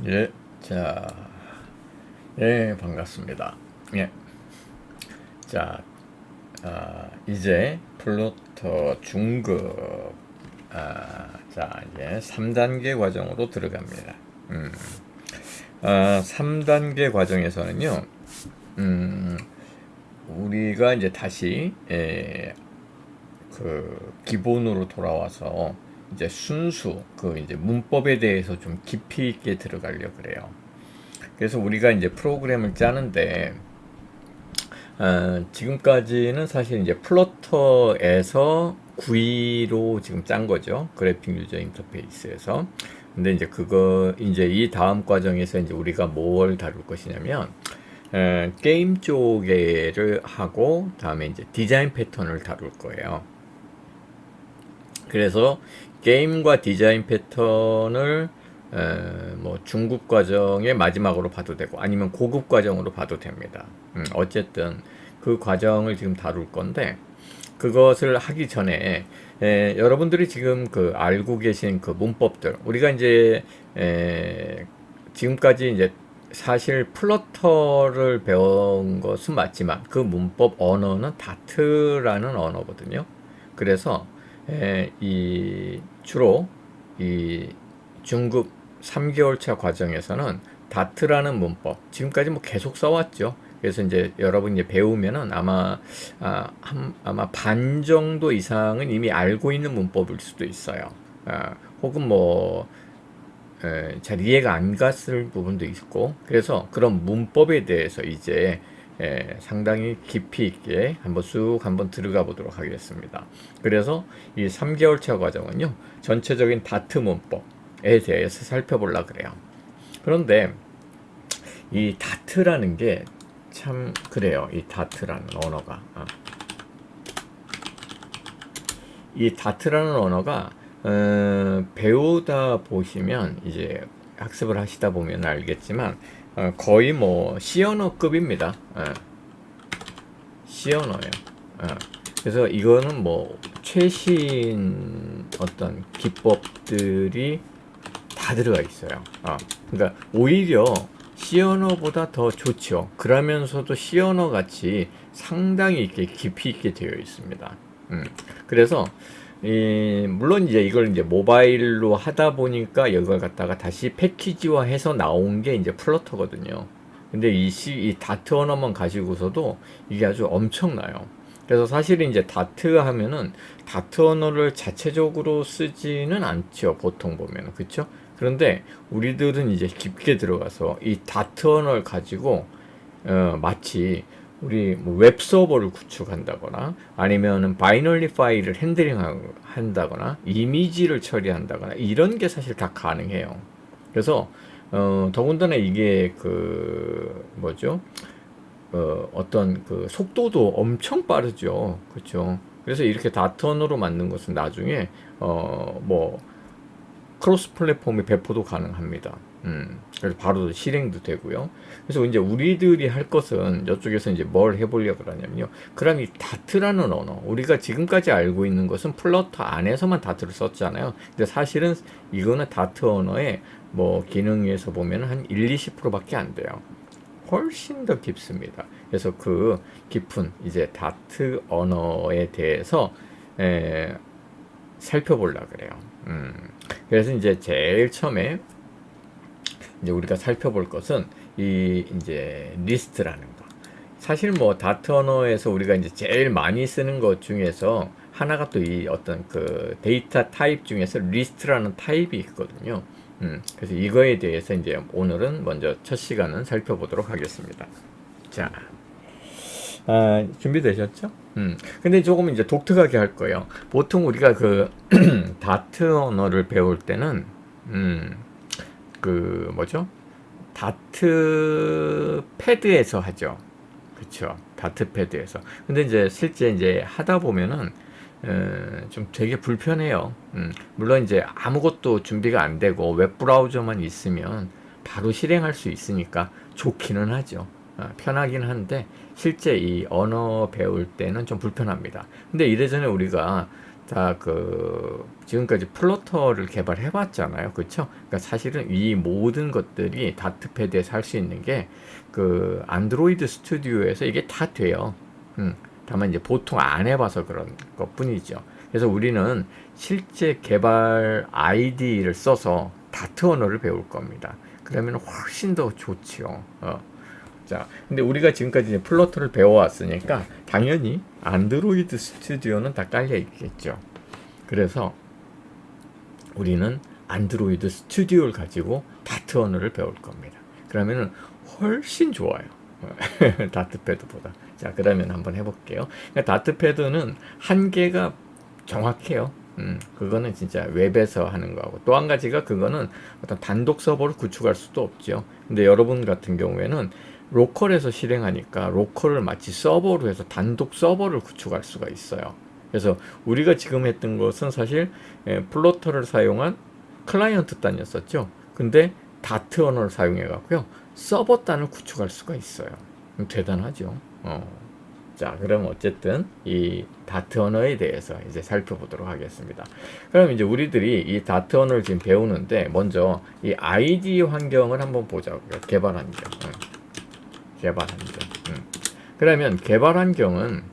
예, 자, 예, 반갑습니다. 예, 자, 이제 플루터 중급, 자, 이제 3단계 과정으로 들어갑니다. 3단계 과정에서는요, 음, 우리가 이제 다시, 그, 기본으로 돌아와서, 이제 순수, 그, 이제 문법에 대해서 좀 깊이 있게 들어가려고 그래요. 그래서 우리가 이제 프로그램을 짜는데, 지금까지는 사실 이제 플러터에서 구이로 지금 짠 거죠. 그래픽 유저 인터페이스에서. 근데 이제 그거, 이제 이 다음 과정에서 이제 우리가 뭘 다룰 것이냐면, 게임 쪽에를 하고, 다음에 이제 디자인 패턴을 다룰 거예요. 그래서 게임과 디자인 패턴을 뭐 중급 과정의 마지막으로 봐도 되고 아니면 고급 과정으로 봐도 됩니다. 어쨌든 그 과정을 지금 다룰 건데 그것을 하기 전에 여러분들이 지금 그 알고 계신 그 문법들 우리가 이제 지금까지 이제 사실 플러터를 배운 것은 맞지만 그 문법 언어는 다트라는 언어거든요. 그래서 이 주로 이 중급 3개월 차 과정에서는 다트라는 문법 지금까지 뭐 계속 써왔죠. 그래서 이제 여러분 이제 배우면은 아마 반 정도 이상은 이미 알고 있는 문법일 수도 있어요. 혹은 뭐 잘 이해가 안 갔을 부분도 있고 그래서 그런 문법에 대해서 이제 상당히 깊이 있게 한번 들어가 보도록 하겠습니다. 그래서 이 3개월 차 과정은요 전체적인 다트 문법에 대해서 살펴보려 그래요. 그런데 이 다트라는 게 참 그래요. 이 다트라는 언어가 이 다트라는 언어가 배우다 보시면 이제 학습을 하시다 보면 알겠지만 거의 뭐 C 언어급입니다. C 언어예요. 그래서 이거는 뭐 최신 어떤 기법들이 다 들어가 있어요. 그러니까 오히려 C 언어보다 더 좋죠. 그러면서도 C 언어 같이 상당히 이렇게 깊이 있게 되어 있습니다. 그래서 물론 이제 이걸 이제 모바일로 하다 보니까 이걸 갖다가 다시 패키지화해서 나온 게 이제 플러터거든요. 근데 이 다트 언어만 가지고서도 이게 아주 엄청나요. 그래서 사실은 이제 다트 하면은 다트 언어를 자체적으로 쓰지는 않죠. 보통 보면은. 그쵸? 그런데 우리들은 이제 깊게 들어가서 이 다트 언어를 가지고 마치 우리 뭐 웹서버를 구축한다거나 아니면은 바이너리 파일을 핸들링 한다거나 이미지를 처리한다거나 이런 게 사실 다 가능해요. 그래서 더군다나 이게 그 뭐죠? 어떤 그 속도도 엄청 빠르죠. 그렇죠? 그래서 이렇게 다턴으로 만든 것은 나중에 뭐 크로스 플랫폼의 배포도 가능합니다. 그래서 바로 실행도 되고요. 그래서 이제 우리들이 할 것은 이쪽에서 이제 뭘 해보려고 그러냐면요. 그럼 이 다트라는 언어, 우리가 지금까지 알고 있는 것은 플러터 안에서만 다트를 썼잖아요. 근데 사실은 이거는 다트 언어의 뭐 기능에서 보면 한 1, 20%밖에 안 돼요. 훨씬 더 깊습니다. 그래서 그 깊은 이제 다트 언어에 대해서 에, 살펴보려고 그래요. 그래서 이제 제일 처음에 이제 우리가 살펴볼 것은 이 이제 리스트라는 거. 사실 뭐 다트 언어에서 우리가 이제 제일 많이 쓰는 것 중에서 하나가 또 이 어떤 그 데이터 타입 중에서 리스트라는 타입이 있거든요. 그래서 이거에 대해서 이제 오늘은 먼저 첫 시간은 살펴보도록 하겠습니다. 자, 준비되셨죠? 근데 조금 이제 독특하게 할 거예요. 보통 우리가 그 다트 언어를 배울 때는 그 뭐죠? 다트 패드에서 하죠. 그쵸? 다트 패드에서. 근데 이제 실제 이제 하다 보면은 좀 되게 불편해요. 물론 이제 아무것도 준비가 안 되고 웹브라우저만 있으면 바로 실행할 수 있으니까 좋기는 하죠. 편하긴 한데 실제 이 언어 배울 때는 좀 불편합니다. 근데 이래전에 우리가 다 지금까지 플러터를 개발해 봤잖아요. 그쵸? 그러니까 사실은 이 모든 것들이 다트패드에서 할 수 있는 게 안드로이드 스튜디오에서 이게 다 돼요. 다만 이제 보통 안 해봐서 그런 것 뿐이죠. 그래서 우리는 실제 개발 아이디를 써서 다트 언어를 배울 겁니다. 그러면 훨씬 더 좋지요. 자, 근데 우리가 지금까지 이제 플러터를 배워왔으니까 당연히 안드로이드 스튜디오는 다 깔려 있겠죠. 그래서 우리는 안드로이드 스튜디오를 가지고 다트 언어를 배울 겁니다. 그러면은 훨씬 좋아요. 다트패드보다. 자, 그러면 한번 해볼게요. 그러니까 다트패드는 한계가 정확해요. 그거는 진짜 웹에서 하는 거하고 또 한 가지가 그거는 어떤 단독 서버를 구축할 수도 없죠. 근데 여러분 같은 경우에는 로컬에서 실행하니까 로컬을 마치 서버로 해서 단독 서버를 구축할 수가 있어요. 그래서 우리가 지금 했던 것은 사실 플러터를 사용한 클라이언트 단이었었죠. 근데 다트 언어를 사용해 갖고요 서버 단을 구축할 수가 있어요. 대단하죠. 자, 그럼 어쨌든 이 다트 언어에 대해서 이제 살펴보도록 하겠습니다. 그럼 이제 우리들이 이 다트 언어를 지금 배우는데 먼저 이 IDE 환경을 한번 보자고요. 개발 환경. 개발 환경. 그러면 개발 환경은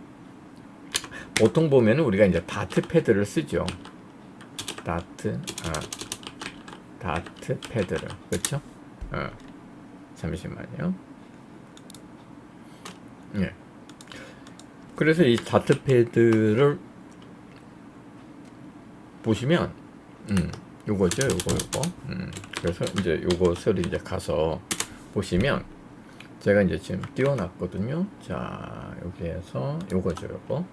보통 보면은 우리가 이제 다트 패드를 쓰죠. 다트 패드를. 그렇죠? 잠시만요. 예. 그래서 이 다트 패드를 보시면 요거죠. 요거. 그래서 이제 요것을 이제 가서 보시면 제가 이제 지금 띄워놨거든요. 자, 여기에서 요거죠. 요거.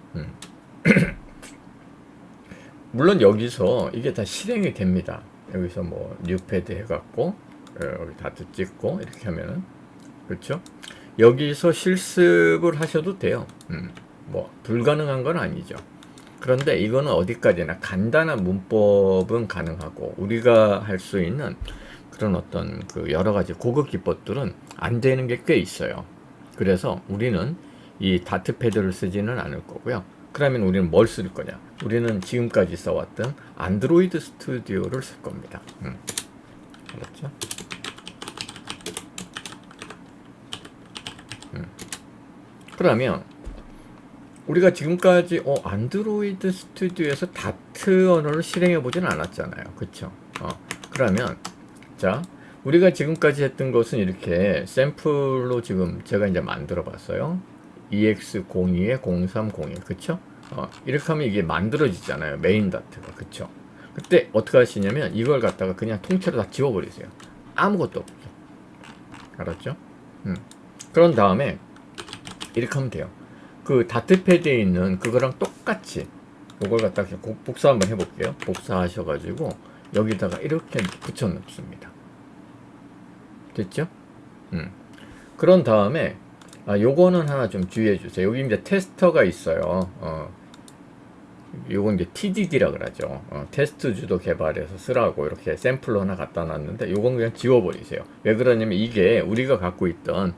물론 여기서 이게 다 실행이 됩니다. 여기서 뭐 뉴패드 해갖고 여기 다트 찍고 이렇게 하면은 그렇죠? 여기서 실습을 하셔도 돼요. 뭐 불가능한 건 아니죠. 그런데 이거는 어디까지나 간단한 문법은 가능하고 우리가 할 수 있는 그런 어떤 여러 가지 고급 기법들은 안 되는 게 꽤 있어요. 그래서 우리는 이 다트 패드를 쓰지는 않을 거고요. 그러면 우리는 뭘 쓸 거냐? 우리는 지금까지 써왔던 안드로이드 스튜디오를 쓸 겁니다. 그렇죠? 그러면 우리가 지금까지 안드로이드 스튜디오에서 다트 언어를 실행해 보진 않았잖아요. 그쵸? 그러면 자, 우리가 지금까지 했던 것은 이렇게 샘플로 지금 제가 이제 만들어 봤어요. EX02에 0301 그쵸? 이렇게 하면 이게 만들어지잖아요. 메인 다트가. 그쵸? 그때 어떻게 하시냐면 이걸 갖다가 그냥 통째로 다 지워버리세요. 아무것도 없죠. 알았죠? 그런 다음에 이렇게 하면 돼요. 그 다트패드에 있는 그거랑 똑같이 이걸 갖다가 복사 한번 해볼게요. 복사하셔가지고 여기다가 이렇게 붙여 놓습니다. 됐죠? 그런 다음에 요거는 하나 좀 주의해 주세요. 여기 이제 테스터가 있어요. 요건 이제 TDD라 그러죠. 테스트 주도 개발해서 쓰라고 이렇게 샘플로 하나 갖다 놨는데 요건 그냥 지워버리세요. 왜 그러냐면 이게 우리가 갖고 있던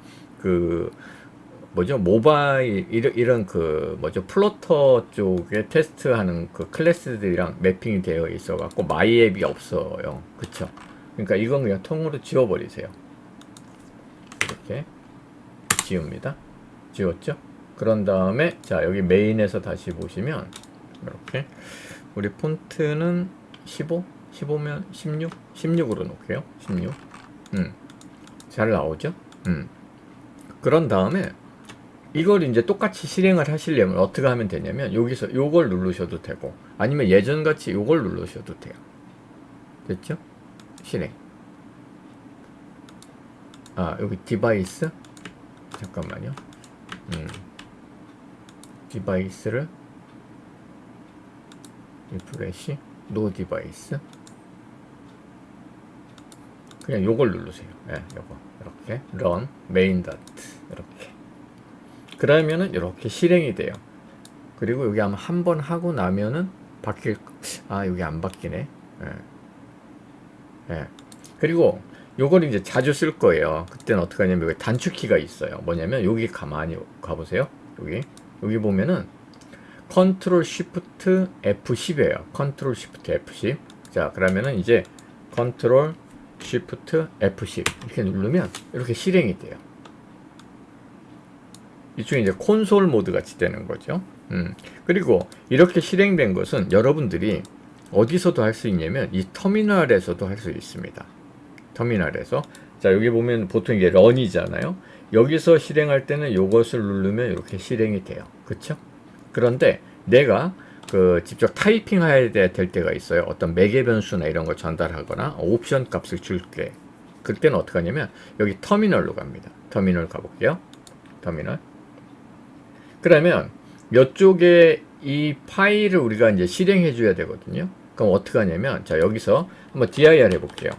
모바일 이런 플러터 쪽에 테스트하는 클래스들이랑 매핑이 되어 있어 갖고 마이 앱이 없어요. 그쵸? 그러니까 이건 그냥 통으로 지워버리세요. 이렇게 지웁니다. 지웠죠? 그런 다음에 자, 여기 메인에서 다시 보시면 이렇게 우리 폰트는 15? 15면 16? 16으로 놓을게요. 16. 잘 나오죠? 그런 다음에 이걸 이제 똑같이 실행을 하시려면 어떻게 하면 되냐면 여기서 요걸 누르셔도 되고 아니면 예전같이 요걸 누르셔도 돼요. 됐죠? 실행. 여기 디바이스 잠깐만요. 디바이스를 리프레시 노 디바이스 그냥 요걸 누르세요. 요거 이렇게 run main dot 이렇게 그러면은 이렇게 실행이 돼요. 그리고 여기 아마 한 번 하고 나면은 여기 안 바뀌네. 그리고 요걸 이제 자주 쓸 거예요. 그때는 어떻게 하냐면 여기 단축키가 있어요. 뭐냐면 여기 가만히 가보세요. 여기 보면은 컨트롤 쉬프트 F10이에요. 컨트롤 쉬프트 F10. 자, 그러면은 이제 컨트롤 쉬프트 F10 이렇게 누르면 이렇게 실행이 돼요. 이쪽에 이제 콘솔 모드 같이 되는 거죠. 그리고 이렇게 실행된 것은 여러분들이 어디서도 할 수 있냐면 이 터미널에서도 할 수 있습니다. 터미널에서. 자, 여기 보면 보통 이게 런이잖아요. 여기서 실행할 때는 이것을 누르면 이렇게 실행이 돼요. 그쵸? 그런데 내가 직접 타이핑해야 될 때가 있어요. 어떤 매개 변수나 이런 걸 전달하거나 옵션 값을 줄게. 그때는 어떻게 하냐면 여기 터미널로 갑니다. 터미널 가볼게요. 터미널. 그러면 이쪽에 이 파일을 우리가 이제 실행해 줘야 되거든요. 그럼 어떻게 하냐면 자, 여기서 한번 dir 해볼게요.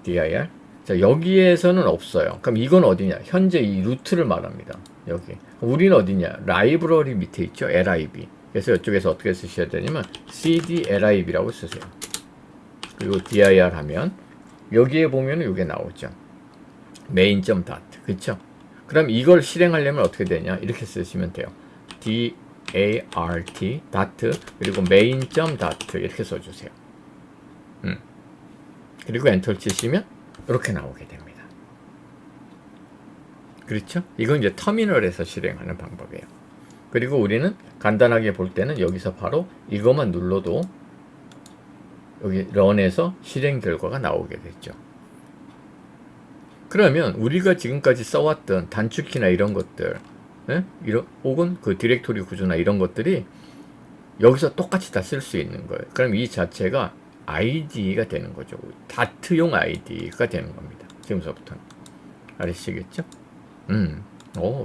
dir. 자, 여기에서는 없어요. 그럼 이건 어디냐? 현재 이 루트를 말합니다. 여기. 우리는 어디냐? 라이브러리 밑에 있죠? lib. 그래서 이쪽에서 어떻게 쓰셔야 되냐면 cd lib라고 쓰세요. 그리고 dir 하면 여기에 보면 이게 나오죠. main.dart. 그쵸? 그럼 이걸 실행하려면 어떻게 되냐? 이렇게 쓰시면 돼요. dart dart 그리고 main.dart 이렇게 써주세요. 그리고 엔터를 치시면 이렇게 나오게 됩니다. 그렇죠? 이건 이제 터미널에서 실행하는 방법이에요. 그리고 우리는 간단하게 볼 때는 여기서 바로 이것만 눌러도 여기 런에서 실행 결과가 나오게 됐죠. 그러면 우리가 지금까지 써왔던 단축키나 이런 것들, 혹은 그 디렉토리 구조나 이런 것들이 여기서 똑같이 다 쓸 수 있는 거예요. 그럼 이 자체가 IDE가 되는 거죠. 다트용 IDE가 되는 겁니다. 지금서부터는. 아시겠죠?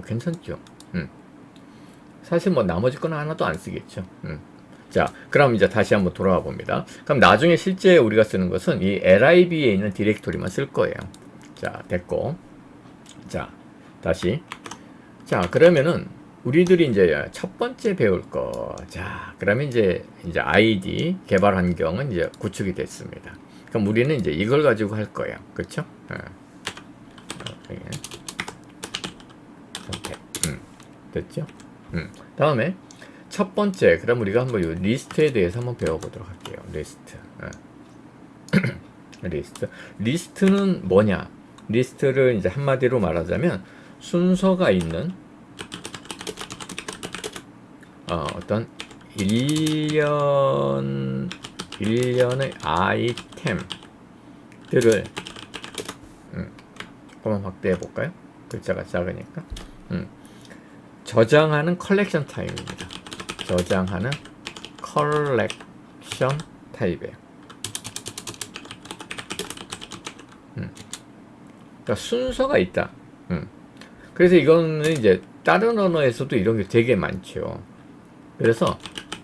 괜찮죠? 사실 뭐 나머지 거는 하나도 안 쓰겠죠. 자, 그럼 이제 다시 한번 돌아와 봅니다. 그럼 나중에 실제 우리가 쓰는 것은 이 lib에 있는 디렉토리만 쓸 거예요. 자, 됐고. 자, 다시. 자, 그러면은 우리들이 이제 첫 번째 배울 거. 자, 그러면 이제 ID 개발 환경은 이제 구축이 됐습니다. 그럼 우리는 이제 이걸 가지고 할 거예요. 그렇죠? 됐죠? 다음에 첫 번째, 그럼 우리가 한번 이 리스트에 대해서 한번 배워보도록 할게요. 리스트. 리스트는 뭐냐? 리스트를 이제 한마디로 말하자면 순서가 있는 어떤 일련의 아이템들을 조금만 확대해 볼까요? 글자가 작으니까. 저장하는 컬렉션 타입입니다. 저장하는 컬렉션 타입이에요. 그러니까 순서가 있다. 그래서 이거는 이제 다른 언어에서도 이런 게 되게 많죠. 그래서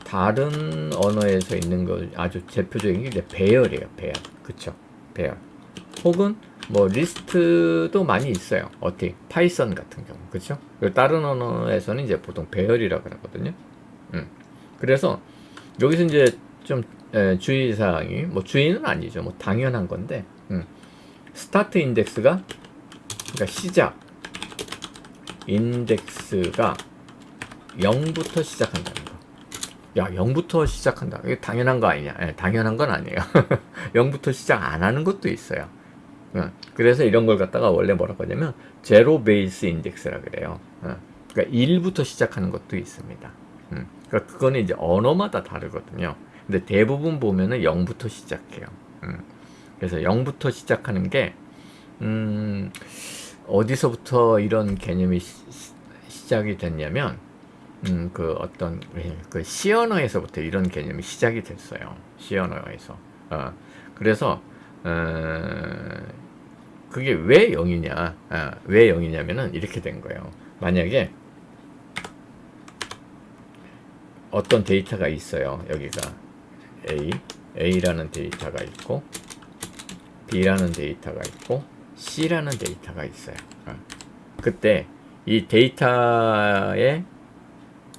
다른 언어에서 있는 거 아주 대표적인 게 이제 배열이에요. 배열. 그쵸? 배열. 혹은 뭐 리스트도 많이 있어요. 어떻게? 파이썬 같은 경우. 그쵸? 다른 언어에서는 이제 보통 배열이라고 하거든요. 그래서 여기서 이제 좀 주의사항이, 뭐 주의는 아니죠. 뭐 당연한 건데, 스타트 인덱스가, 그러니까 시작 인덱스가 0부터 시작한다는 거. 야, 0부터 시작한다. 이게 당연한 거 아니냐? 당연한 건 아니에요. 0부터 시작 안 하는 것도 있어요. 그래서 이런 걸 갖다가 원래 뭐라고 하냐면 제로 베이스 인덱스라 그래요. 그러니까 1부터 시작하는 것도 있습니다. 그러니까 그거는 이제 언어마다 다르거든요. 근데 대부분 보면은 0부터 시작해요. 그래서 0부터 시작하는 게 어디서부터 이런 개념이 시작이 됐냐면 그 어떤 그 C 언어에서부터 이런 개념이 시작이 됐어요. C 언어에서. 그래서 그게 왜 0이냐? 왜 0이냐면은 이렇게 된 거예요. 만약에 어떤 데이터가 있어요. 여기가 A라는 데이터가 있고 B라는 데이터가 있고 C라는 데이터가 있어요. 그때 이 데이터에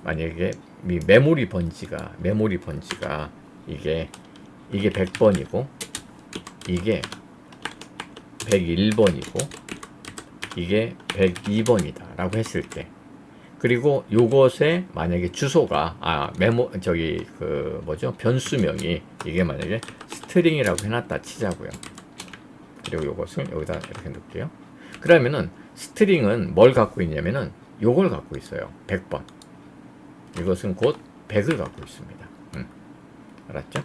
만약에 이 메모리 번지가 이게 100번이고 이게 101번이고 이게 102번이다 라고 했을 때, 그리고 요것에 만약에 주소가 저기 그 뭐죠, 변수명이 이게 만약에 스트링이라고 해놨다 치자고요. 그리고 요것을 여기다 이렇게 넣을게요. 그러면은 스트링은 뭘 갖고 있냐면은 요걸 갖고 있어요. 100번. 이것은 곧 100을 갖고 있습니다. 알았죠?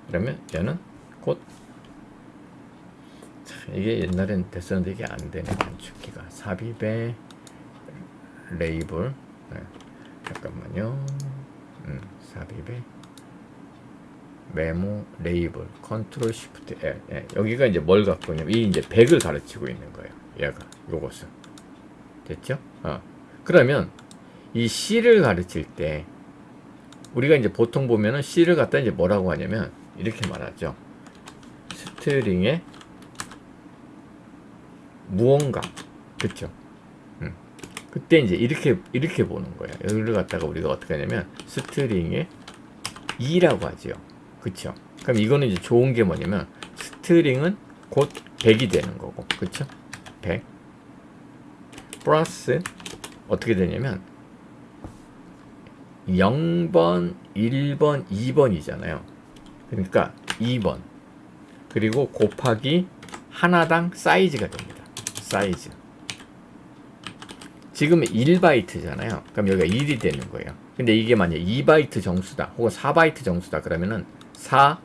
그러면 얘는 곧, 이게 옛날엔 됐었는데 이게 안 되네. 단축키가 삽입의 레이블. 잠깐만요. 삽입의 메모 레이블 컨트롤 시프트 L. 여기가 이제 뭘 갖고 있냐면 이 이제 100을 가르치고 있는 거예요. 얘가 요것은 됐죠? 그러면 이 C를 가르칠 때 우리가 이제 보통 보면은 C를 갖다 이제 뭐라고 하냐면 이렇게 말하죠. 스트링의 무언가, 그쵸? 그때 이제 이렇게 보는 거예요. 여기를 갖다가 우리가 어떻게 하냐면 스트링의 2라고 하죠. 그쵸? 그럼 이거는 이제 좋은 게 뭐냐면 스트링은 곧 100이 되는 거고, 그쵸? 100 플러스 어떻게 되냐면 0번, 1번, 2번이잖아요. 그러니까 2번 그리고 곱하기 하나당 사이즈가 됩니다. 사이즈. 지금 1바이트잖아요. 그럼 여기가 1이 되는 거예요. 근데 이게 만약 2바이트 정수다 혹은 4바이트 정수다 그러면은 4,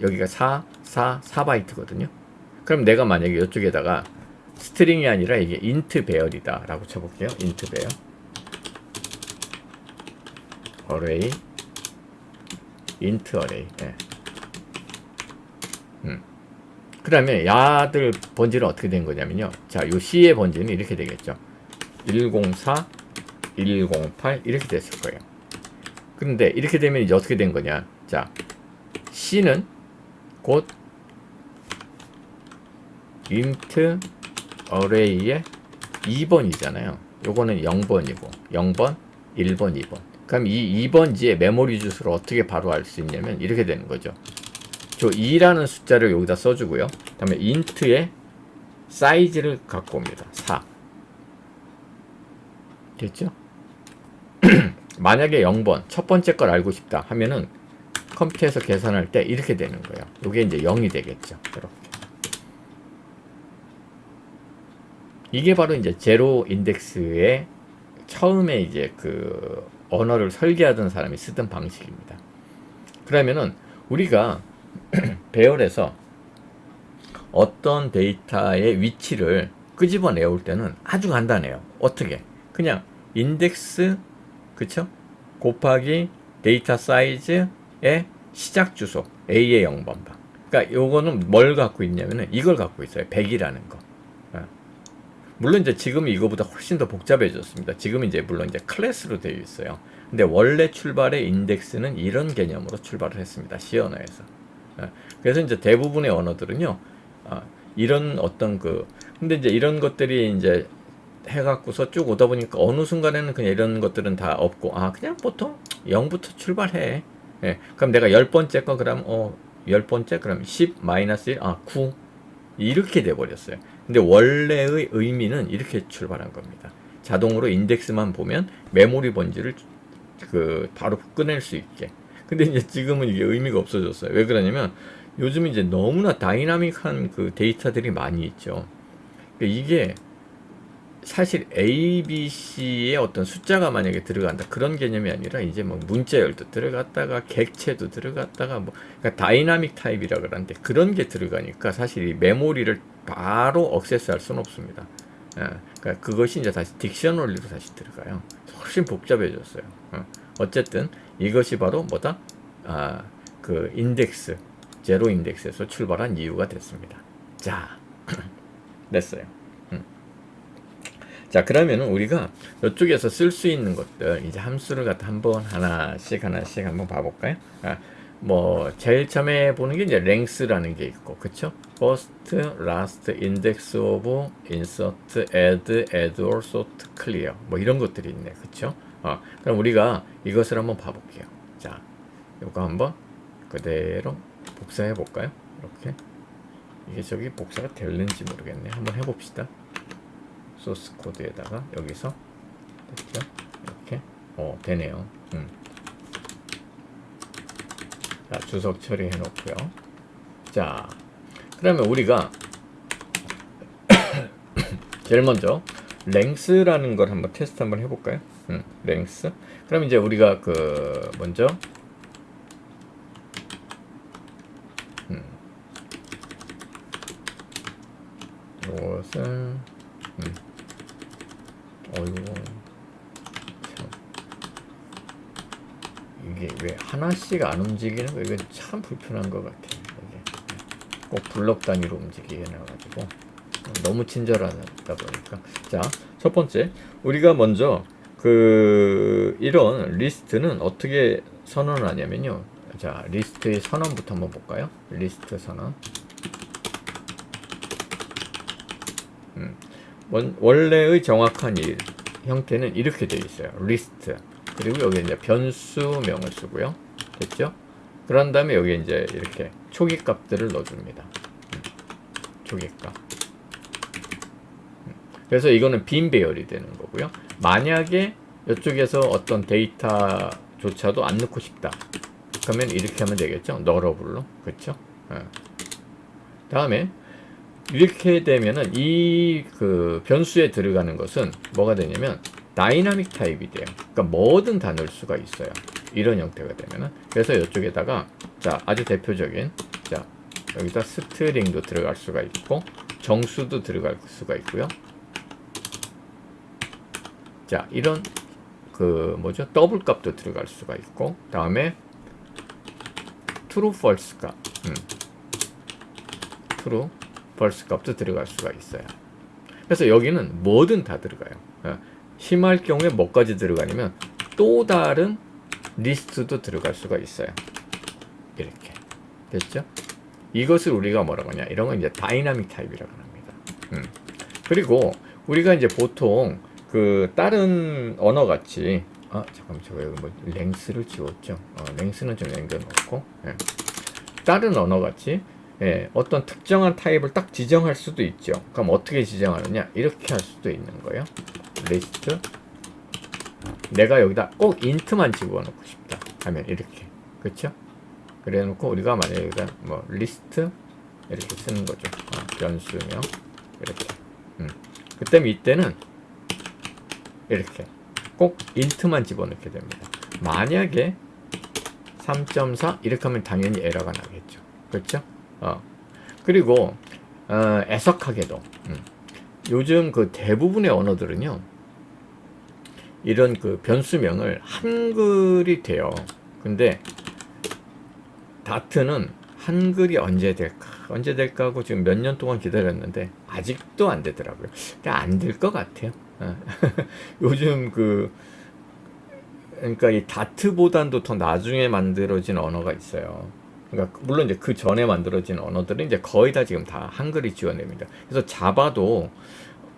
여기가 4바이트거든요. 그럼 내가 만약에 이쪽에다가 스트링이 아니라 이게 인트 배열이다 라고 쳐볼게요. 인트 배열 어레이 인트 어레이. 그러면 야들 번지는 어떻게 된 거냐면요. 자, 요 C의 번지는 이렇게 되겠죠. 104, 108 이렇게 됐을 거예요. 그런데 이렇게 되면 이제 어떻게 된 거냐. 자, C는 곧 int array의 2번이잖아요. 요거는 0번이고 0번, 1번, 2번. 그럼 이 2번지의 메모리 주소를 어떻게 바로 알 수 있냐면 이렇게 되는 거죠. 저 2라는 숫자를 여기다 써주고요. 그 다음에 int의 사이즈를 갖고 옵니다. 4. 됐죠? 만약에 0번, 첫 번째 걸 알고 싶다 하면은 컴퓨터에서 계산할 때 이렇게 되는 거예요. 이게 이제 0이 되겠죠. 이렇게. 이게 바로 이제 제로 인덱스의 처음에 이제 그 언어를 설계하던 사람이 쓰던 방식입니다. 그러면은 우리가 배열에서 어떤 데이터의 위치를 끄집어내 올 때는 아주 간단해요. 어떻게? 그냥 인덱스, 그쵸? 곱하기 데이터 사이즈의 시작 주소 A의 0번방. 그러니까 요거는 뭘 갖고 있냐면은 이걸 갖고 있어요. 100이라는 거. 물론 이제 지금 이거보다 훨씬 더 복잡해졌습니다. 지금 이제 물론 이제 클래스로 되어 있어요. 근데 원래 출발의 인덱스는 이런 개념으로 출발을 했습니다. C 언어에서. 그래서 이제 대부분의 언어들은요, 이런 어떤 근데 이제 이런 것들이 이제 해갖고서 쭉 오다 보니까 어느 순간에는 그냥 이런 것들은 다 없고, 그냥 보통 0부터 출발해. 예, 그럼 내가 10번째 거, 그럼, 10번째, 그럼 10, 마이너스 1, 9. 이렇게 돼버렸어요. 근데 원래의 의미는 이렇게 출발한 겁니다. 자동으로 인덱스만 보면 메모리 번지를 바로 꺼낼 수 있게. 근데 이제 지금은 이게 의미가 없어졌어요. 왜 그러냐면 요즘 이제 너무나 다이나믹한 그 데이터들이 많이 있죠. 이게 사실 A, B, C의 어떤 숫자가 만약에 들어간다 그런 개념이 아니라 이제 뭐 문자열도 들어갔다가 객체도 들어갔다가 그러니까 다이나믹 타입이라 그러는데 그런 게 들어가니까 사실 이 메모리를 바로 억세스할 수는 없습니다. 그러니까 그것이 이제 다시 딕셔너리로 다시 들어가요. 훨씬 복잡해졌어요. 어쨌든 이것이 바로 뭐다? 그 인덱스, 제로 인덱스에서 출발한 이유가 됐습니다. 자, 됐어요. 자, 그러면은 우리가 이쪽에서 쓸 수 있는 것들 이제 함수를 갖다 한번 하나씩 한번 봐볼까요? 뭐 제일 처음에 보는 게 이제 length라는 게 있고, 그쵸? first, last, index of, insert, add or sort, clear 뭐 이런 것들이 있네, 그쵸? 그럼 우리가 이것을 한번 봐볼게요. 자, 요거 한번 그대로 복사해 볼까요? 이렇게 이게 저기 복사가 될는지 모르겠네. 한번 해봅시다. 소스 코드에다가 여기서 됐죠? 이렇게 되네요. 자, 주석 처리해 놓고요. 자, 그러면 우리가 제일 먼저 랭스라는 걸 한번 테스트 한번 해볼까요? 랭스. 그럼 이제 우리가 그 먼저 이것은 어이구 참 이게 왜 하나씩 안 움직이는 거 이건 참 불편한 것 같아요. 이게 꼭 블럭 단위로 움직이게 나가지고 너무 친절하다 보니까. 자, 첫 번째 우리가 먼저 그 이런 리스트는 어떻게 선언하냐면요. 자, 리스트의 선언부터 한번 볼까요? 리스트 선언. 원래의 정확한 형태는 이렇게 되어 있어요. 리스트. 그리고 여기 이제 변수명을 쓰고요. 됐죠? 그런 다음에 여기 이제 이렇게 초기 값들을 넣어줍니다. 초기 값. 그래서 이거는 빈 배열이 되는 거고요. 만약에 이쪽에서 어떤 데이터조차도 안 넣고 싶다. 그러면 이렇게 하면 되겠죠. 너러블로. 그렇죠? 다음에 이렇게 되면은 이 그 변수에 들어가는 것은 뭐가 되냐면 다이나믹 타입이 돼요. 그러니까 뭐든 다 넣을 수가 있어요. 이런 형태가 되면은. 그래서 이쪽에다가 자, 아주 대표적인 자, 여기다 스트링도 들어갈 수가 있고 정수도 들어갈 수가 있고요. 자, 이런 그 뭐죠? 더블 값도 들어갈 수가 있고 다음에 true false 값. true false 값도 들어갈 수가 있어요. 그래서 여기는 뭐든 다 들어가요. 심할 경우에 뭐까지 들어가냐면 또 다른 리스트도 들어갈 수가 있어요. 이렇게 됐죠? 이것을 우리가 뭐라고 하냐? 이런 건 이제 다이나믹 타입이라고 합니다. 그리고 우리가 이제 보통 그 다른 언어 같이 잠깐만 제가 여기 뭐 랭스를 지웠죠. 랭스는 좀 남겨놓고 다른 언어 같이 어떤 특정한 타입을 딱 지정할 수도 있죠. 그럼 어떻게 지정하느냐? 이렇게 할 수도 있는 거예요. 리스트. 내가 여기다 꼭 인트만 집어넣고 싶다 하면 이렇게. 그렇죠? 그래 놓고 우리가 만약에 여기다 뭐 리스트 이렇게 쓰는 거죠. 변수명 이렇게. 그때 이때는 이렇게 꼭 인트만 집어넣게 됩니다. 만약에 3.4 이렇게 하면 당연히 에러가 나겠죠. 그렇죠? 그리고 애석하게도 요즘 그 대부분의 언어들은요 이런 그 변수명을 한글이 돼요. 근데 다트는 한글이 언제 될까 하고 지금 몇 년 동안 기다렸는데 아직도 안 되더라고요. 안 될 것 같아요. 요즘 그러니까 이 다트보단도 더 나중에 만들어진 언어가 있어요. 그러니까 물론 이제 그 전에 만들어진 언어들은 이제 거의 다 지금 다 한글이 지원됩니다. 그래서 자바도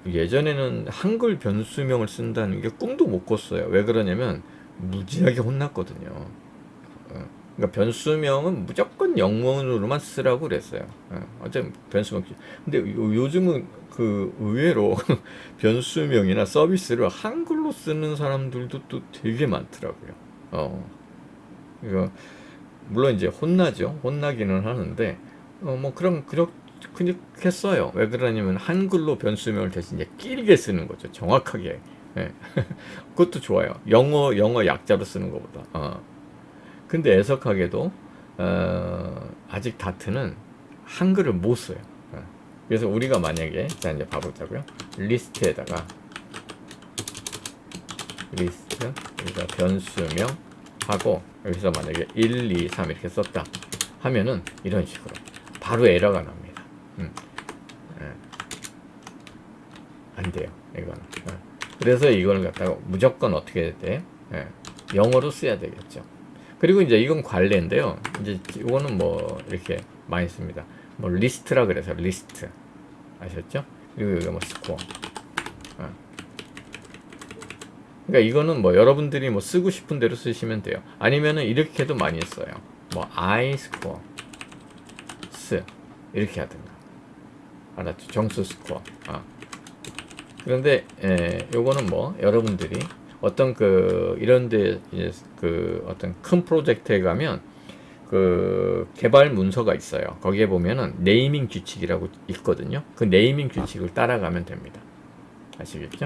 예전에는 한글 변수명을 쓴다는 게 꿈도 못 꿨어요. 왜 그러냐면 무지하게 혼났거든요. 그러니까 변수명은 무조건 영문으로만 쓰라고 그랬어요. 어차피 변수명. 근데 요즘은 그 의외로 변수명이나 서비스를 한글로 쓰는 사람들도 또 되게 많더라고요. 이거 물론 이제 혼나죠. 혼나기는 하는데 뭐 그렇게 써요. 왜 그러냐면 한글로 변수명을 대신 이제 길게 쓰는 거죠. 정확하게. 그것도 좋아요. 영어 약자로 쓰는 것보다. 근데 애석하게도 아직 다트는 한글을 못 써요. 그래서 우리가 만약에 자 이제 봐보자고요. 리스트에다가 리스트 여기다 변수명 하고 여기서 만약에 1, 2, 3 이렇게 썼다 하면은 이런 식으로 바로 에러가 납니다. 안 돼요. 이거는. 그래서 이걸 갖다가 무조건 어떻게 돼? 영어로 써야 되겠죠. 그리고 이제 이건 관례인데요. 이제 이거는 뭐 이렇게 많이 씁니다. 뭐 리스트라 그래서 리스트 아셨죠? 그리고 여기 뭐 스코어. 그러니까 이거는 뭐 여러분들이 뭐 쓰고 싶은 대로 쓰시면 돼요. 아니면은 이렇게도 많이 써요. 뭐 I 스코어, 스 이렇게 하든가. 알았죠? 정수 스코어. 그런데 요거는 뭐 여러분들이 어떤 그 이런데 이제 그 어떤 큰 프로젝트에 가면 그 개발 문서가 있어요. 거기에 보면은 네이밍 규칙이라고 있거든요. 그 네이밍 규칙을 따라가면 됩니다. 아시겠죠?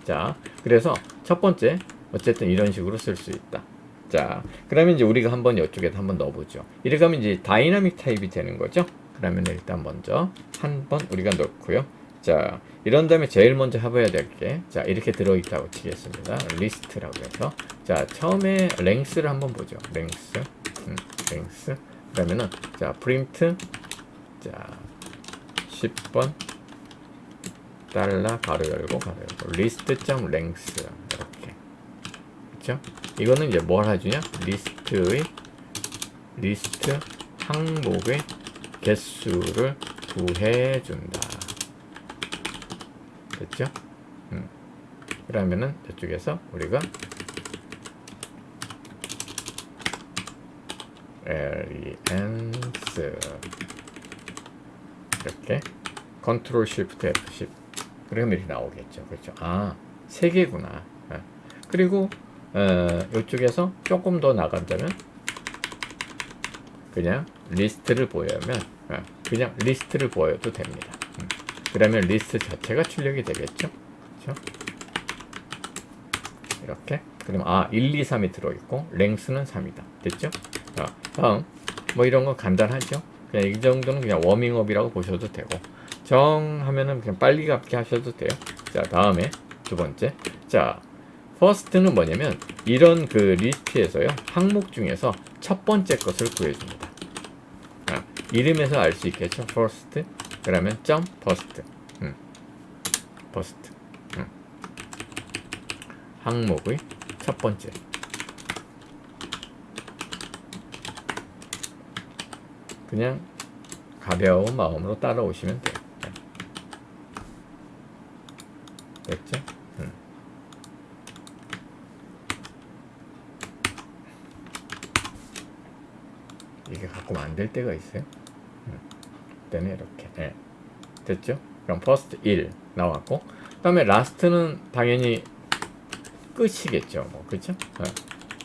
자, 그래서 첫 번째 어쨌든 이런 식으로 쓸 수 있다. 자, 그러면 이제 우리가 한번 이쪽에다 한번 넣어보죠. 이렇게 하면 이제 다이나믹 타입이 되는 거죠. 그러면 일단 먼저 한번 우리가 넣고요. 자, 이런 다음에 제일 먼저 해봐야 될 게, 자, 이렇게 들어있다고 치겠습니다. 리스트라고 해서. 자, 처음에 랭스를 한번 보죠. 랭스. 랭스. 그러면은, 자, 프린트. 자, 10번. 달러 가로 열고 가로 열고 리스트.랭스 이렇게. 그쵸? 이거는 이제 뭘 해주냐? 리스트 항목의 개수를 구해준다. 됐죠? 그러면은 이쪽에서 우리가 aliens 이렇게 컨트롤 쉬프트 F10 그러면 이렇게 나오겠죠. 그렇죠? 아, 세 개구나. 그리고 이쪽에서 조금 더 나간다면 그냥 리스트를 보여면 그냥 리스트를 보여도 됩니다. 그러면 리스트 자체가 출력이 되겠죠. 그렇죠? 이렇게. 그럼 1, 2, 3이 들어있고 랭스는 3이다. 됐죠? 자, 다음 뭐 이런 거 간단하죠. 그냥 이 정도는 그냥 워밍업이라고 보셔도 되고 정하면은 그냥 빨리 갖게 하셔도 돼요. 자, 다음에 두 번째. 자, first는 뭐냐면 이런 그 리스트에서요 항목 중에서 첫 번째 것을 구해줍니다. 이름에서 알 수 있겠죠. first 그러면 점 first first 항목의 첫 번째. 그냥 가벼운 마음으로 따라오시면 돼요. 됐죠? 이게 가끔 안 될 때가 있어요. 그때는 이렇게. 됐죠? 그럼 first 1 나왔고, 그 다음에 last는 당연히 끝이겠죠. 뭐, 그쵸?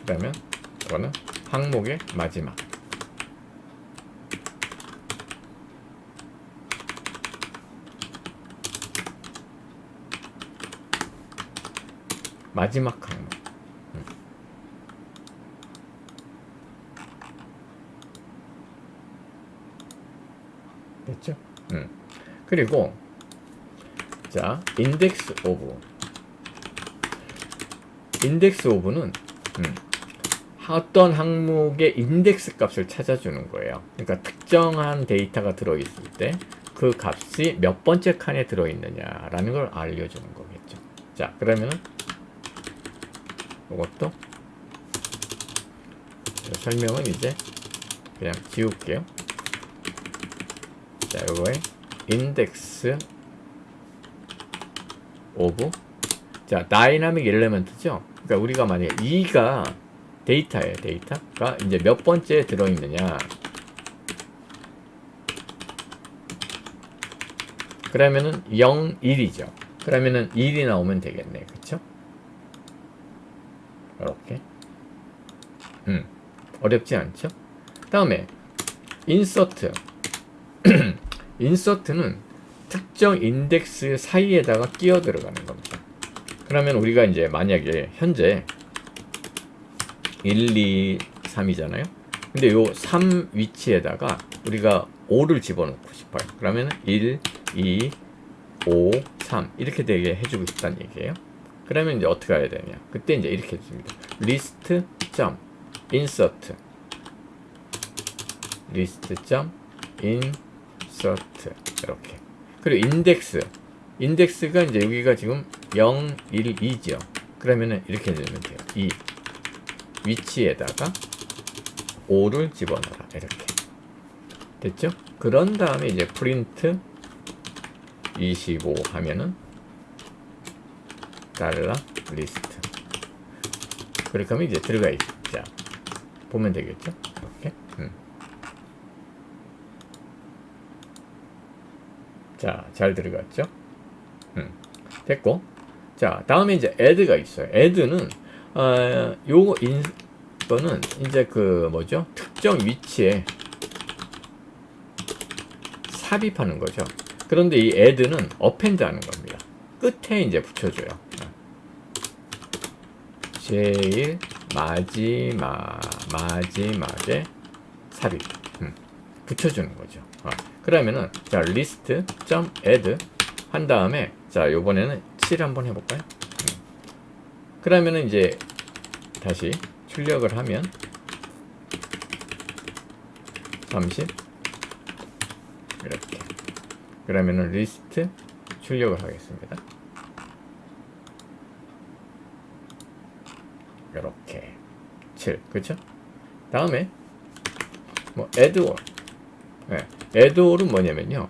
그러면 이거는 항목의 마지막. 마지막 항목. 됐죠? 그리고 자, 인덱스 오브는 어떤 항목의 인덱스 값을 찾아주는 거예요. 그러니까 특정한 데이터가 들어있을 때 그 값이 몇 번째 칸에 들어있느냐라는 걸 알려주는 거겠죠. 자, 그러면은 이것도 설명은 이제 그냥 지울게요. 자, 요거에 인덱스 오브 자, 다이나믹 엘리먼트죠. 그러니까 우리가 만약에 2가 데이터예요. 데이터가 이제 몇 번째에 들어있느냐. 그러면은 0, 1이죠. 그러면은 1이 나오면 되겠네. 그쵸? 이렇게. 어렵지 않죠? 다음에 인서트. 인서트는 특정 인덱스 사이에다가 끼어 들어가는 겁니다. 그러면 우리가 이제 만약에 현재 1, 2, 3이잖아요. 근데 요 3 위치에다가 우리가 5를 집어넣고 싶어요. 그러면 1, 2, 5, 3 이렇게 되게 해주고 싶다는 얘기예요. 그러면 이제 어떻게 해야 되냐? 그때 이제 이렇게 해줍니다. list 점 insert list 점 insert 이렇게. 그리고 인덱스가 이제 여기가 지금 0, 1, 2죠. 그러면은 이렇게 되면 돼요. 이 위치에다가 5를 집어넣어라. 이렇게. 됐죠? 그런 다음에 이제 프린트 25 하면은 달러 리스트. 그렇게 하면 이제 들어가 있자. 보면 되겠죠? 이렇게. 자, 잘 들어갔죠? 됐고, 자 다음에 이제 add가 있어요. add는 이거는 이제 그 뭐죠? 특정 위치에 삽입하는 거죠. 그런데 이 add는 append 하는 겁니다. 끝에 이제 붙여줘요. 제일 마지막에 삽입 붙여주는 거죠. 그러면은 자 list.add 한 다음에 자 요번에는 7 한번 해볼까요? 그러면은 이제 다시 출력을 하면 30 이렇게 그러면은 리스트 출력을 하겠습니다. 이렇게 7 그렇죠? 다음에 뭐 add all add all은 뭐냐면요,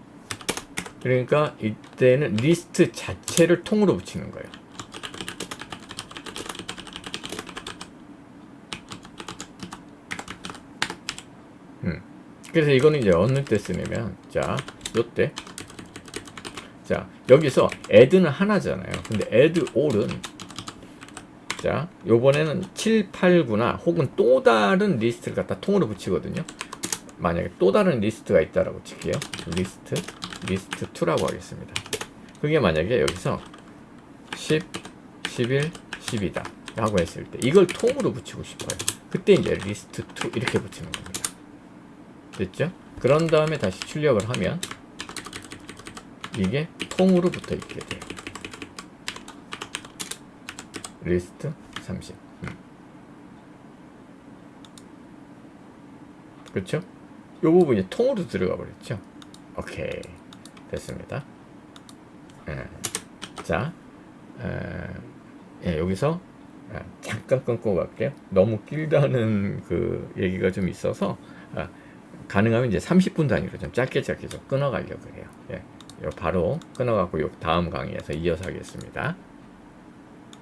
그러니까 이때는 리스트 자체를 통으로 붙이는 거예요. 그래서 이거는 이제 어느 때 쓰냐면 자 요때 자 여기서 add는 하나잖아요. 근데 add all은 자 요번에는 7, 8, 9나 혹은 또 다른 리스트를 갖다 통으로 붙이거든요. 만약에 또 다른 리스트가 있다라고 칠게요. 리스트 2라고 하겠습니다. 그게 만약에 여기서 10, 11, 12다 라고 했을 때 이걸 통으로 붙이고 싶어요. 그때 이제 리스트 2 이렇게 붙이는 겁니다. 됐죠? 그런 다음에 다시 출력을 하면 이게 통으로 붙어 있게 돼요. 리스트 30 그렇죠? 이 부분이 통으로 들어가 버렸죠. 오케이 됐습니다. 자 여기서 잠깐 끊고 갈게요. 너무 길다는 그 얘기가 좀 있어서 가능하면 이제 30분 단위로 좀 짧게 좀 끊어가려고 해요. 바로 끊어갖고 다음 강의에서 이어서 하겠습니다.